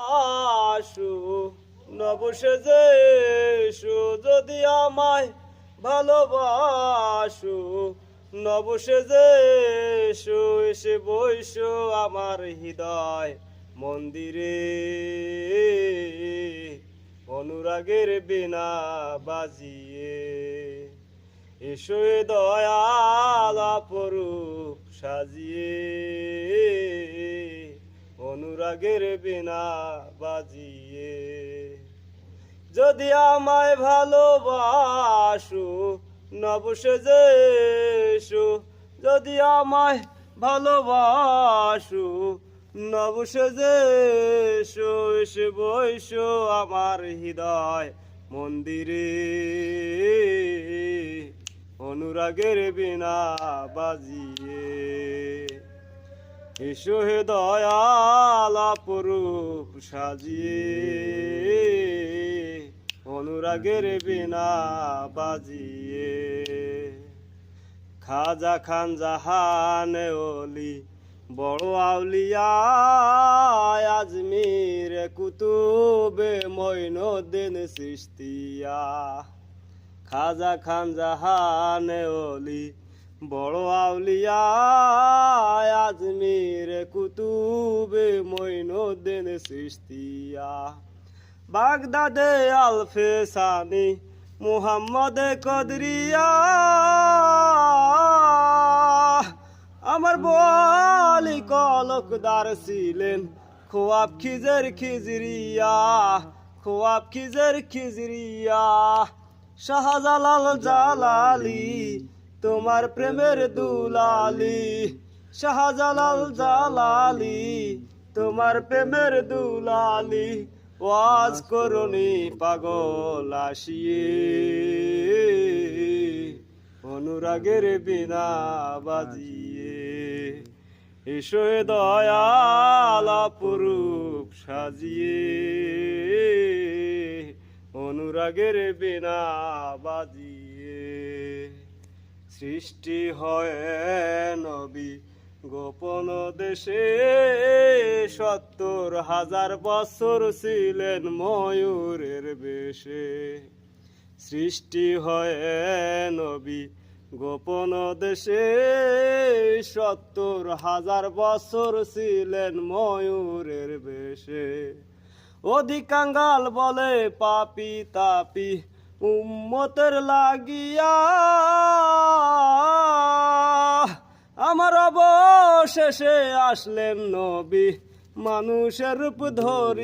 আসু নবসেজে এসো যদি আমায় ভালোবাসো নবসেজে এসো এসে বইসো আমার হৃদয় মন্দিরে অনুরাগের বিনা বাজিয়ে এসো এ দয়াল অপরূপ সাজিয়ে অনুরাগের বিনা বাজিয়ে যদি আমায় ভালোবাসো নবসেজে এসো যদি আমায় ভালোবাসো নবসেজে এসো এসে বইসো আমার হৃদয় মন্দিরে অনুরাগের বিনা বাজিয়ে এসো হে দয়াল অপরূপ সাজিয়ে অনুরাগের বিনা বাজিয়ে খাজা খান জাহান ওলি বড় আউলিয়া আজমির কুতুবে মঈনুদ্দিন চিশতিয়া খাজা খান জাহান ওলি বড় আউলিয়া আজমির কুতুবে মঈনুদ্দিন চিশতিয়া বাগদাদে আলফে সানি মুহাম্মদ কদরিয়া আমার বলি কলকদার ছিলেন খোয়াব খিজের খিজরিয়া খোয়াব খিজের খিজরিয়া শাহজালাল জালালি তোমার প্রেমের দুলালি শাহজালাল জালালি তোমার প্রেমের দুলালি ওয়াজ করুনি পাগল আসিয়ে অনুরাগের বিনা বাজিয়ে এসো দয়াল অপরূপ সাজিয়ে অনুরাগের বিনা বাজিয়ে সৃষ্টি হয় নবী গোপন দেশে ৭০,০০০ বছর ছিলেন ময়ূরের বেশে সৃষ্টি হয় নবী গোপন দেশে ৭০,০০০ বছর ছিলেন ময়ূরের বেশে অধিকাঙ্গাল বলে পাপি তাপি উম্মতের লাগিয়া আমার অবশেষে আসলেন নবী মানুষের রূপ ধরি